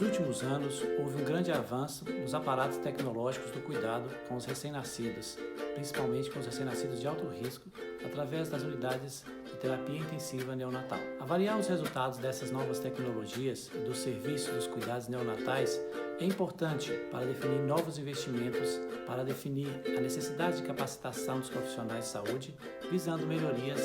últimos anos, houve um grande avanço nos aparatos tecnológicos do cuidado com os recém-nascidos, principalmente com os recém-nascidos de alto risco, através das unidades de terapia intensiva neonatal. Avaliar os resultados dessas novas tecnologias e dos serviços dos cuidados neonatais é importante para definir novos investimentos, para definir a necessidade de capacitação dos profissionais de saúde, visando melhorias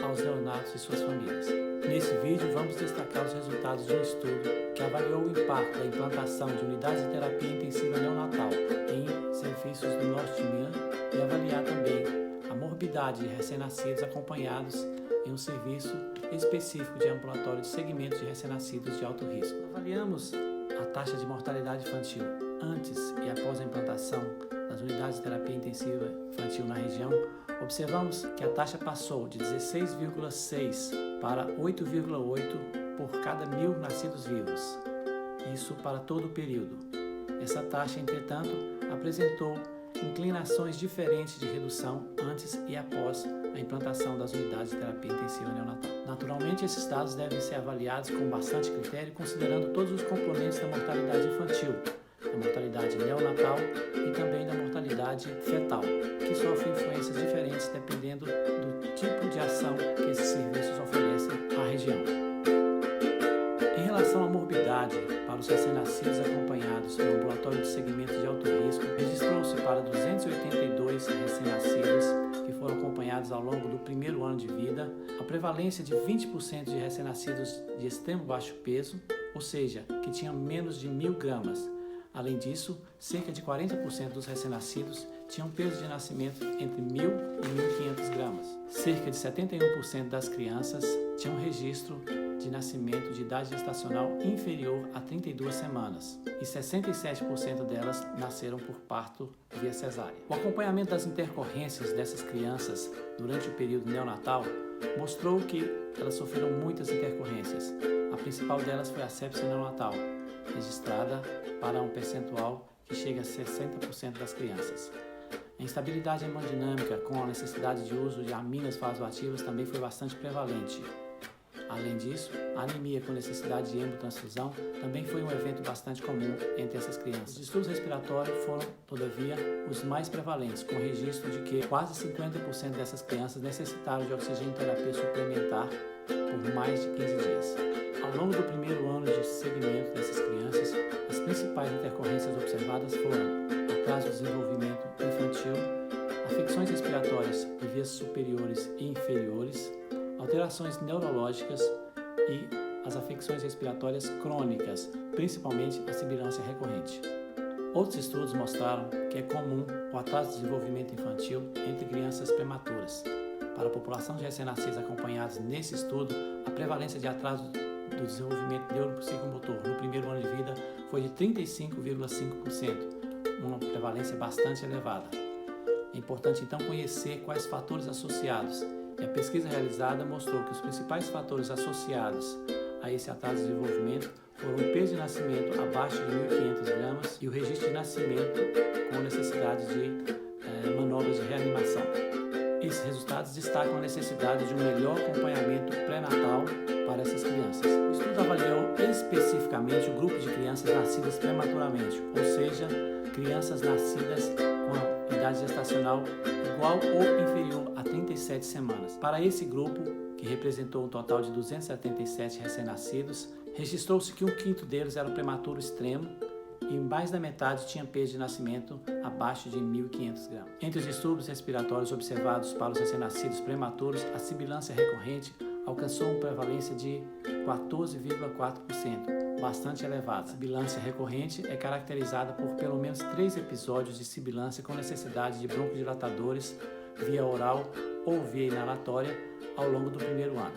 aos neonatos e suas famílias. Nesse vídeo, vamos destacar os resultados de um estudo que avaliou o impacto da implantação de unidades de terapia intensiva neonatal em serviços do norte de Minas e avaliar também a morbidade de recém-nascidos acompanhados em um serviço específico de ambulatório de segmento de recém-nascidos de alto risco. Avaliamos a taxa de mortalidade infantil antes e após a implantação das unidades de terapia intensiva infantil na região. Observamos que a taxa passou de 16,6 para 8,8 por cada 1.000 nascidos vivos, isso para todo o período. Essa taxa, entretanto, apresentou inclinações diferentes de redução antes e após a implantação das unidades de terapia intensiva neonatal. Naturalmente, esses dados devem ser avaliados com bastante critério, considerando todos os componentes da mortalidade infantil, da mortalidade neonatal e também da mortalidade fetal, que sofrem influências diferentes dependendo do tipo de ação que esses serviços oferecem à região. Em relação à morbidade para os recém-nascidos acompanhados no ambulatório de segmento de alto risco, registrou-se para 282 recém-nascidos que foram acompanhados ao longo do primeiro ano de vida a prevalência de 20% de recém-nascidos de extremo baixo peso, ou seja, que tinham menos de 1.000 gramas. Além disso, cerca de 40% dos recém-nascidos tinham peso de nascimento entre 1.000 e 1.500 gramas. Cerca de 71% das crianças tinham registro de nascimento de idade gestacional inferior a 32 semanas e 67% delas nasceram por parto via cesárea. O acompanhamento das intercorrências dessas crianças durante o período neonatal mostrou que elas sofreram muitas intercorrências. A principal delas foi a sepse neonatal, registrada para um percentual que chega a 60% das crianças. A instabilidade hemodinâmica com a necessidade de uso de aminas vasoativas também foi bastante prevalente. Além disso, a anemia com necessidade de hemotransfusão também foi um evento bastante comum entre essas crianças. Os distúrbios respiratórios foram, todavia, os mais prevalentes, com registro de que quase 50% dessas crianças necessitaram de oxigênio terapia suplementar por mais de 15 dias. Ao longo do primeiro ano de segmento dessas crianças, as principais intercorrências observadas foram atraso do desenvolvimento infantil, afecções respiratórias de vias superiores e inferiores, alterações neurológicas e as afecções respiratórias crônicas, principalmente a sibilância recorrente. Outros estudos mostraram que é comum o atraso de desenvolvimento infantil entre crianças prematuras. Para a população de recém-nascidos acompanhados nesse estudo, a prevalência de atraso do desenvolvimento neuropsicomotor no primeiro ano de vida foi de 35,5%, uma prevalência bastante elevada. É importante então conhecer quais fatores associados, e a pesquisa realizada mostrou que os principais fatores associados a esse atraso de desenvolvimento foram o peso de nascimento abaixo de 1.500 gramas e o registro de nascimento com necessidade de manobras de reanimação. Esses resultados destacam a necessidade de um melhor acompanhamento pré-natal para essas crianças. O estudo avaliou especificamente o grupo de crianças nascidas prematuramente, ou seja, crianças nascidas com a idade gestacional igual ou inferior a 37 semanas. Para esse grupo, que representou um total de 277 recém-nascidos, registrou-se que 1/5 deles era prematuro extremo e mais da metade tinha peso de nascimento abaixo de 1.500 gramas. Entre os distúrbios respiratórios observados para os recém-nascidos prematuros, a sibilância recorrente alcançou uma prevalência de 14,4%, bastante elevada. A sibilância recorrente é caracterizada por pelo menos 3 episódios de sibilância com necessidade de broncodilatadores via oral ou via inalatória ao longo do primeiro ano.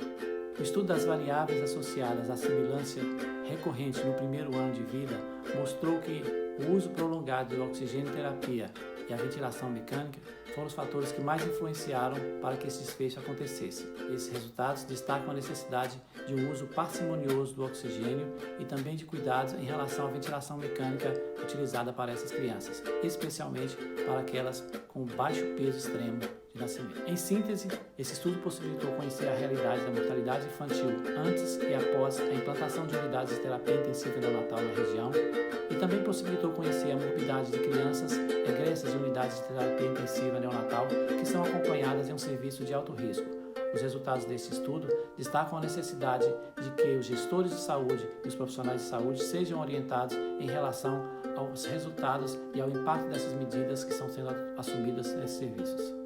O estudo das variáveis associadas à sibilância recorrente no primeiro ano de vida mostrou que o uso prolongado de oxigênio terapia e a ventilação mecânica foram os fatores que mais influenciaram para que esse desfecho acontecesse. Esses resultados destacam a necessidade de um uso parcimonioso do oxigênio e também de cuidados em relação à ventilação mecânica utilizada para essas crianças, especialmente para aquelas com baixo peso extremo de nascimento. Em síntese, esse estudo possibilitou conhecer a realidade da mortalidade infantil antes e após a implantação de unidades de terapia intensiva neonatal na região e também possibilitou conhecer a morbidade de crianças egressas de unidades de terapia intensiva neonatal que são acompanhadas em um serviço de alto risco. Os resultados desse estudo destacam a necessidade de que os gestores de saúde e os profissionais de saúde sejam orientados em relação aos resultados e ao impacto dessas medidas que estão sendo assumidas nesses serviços.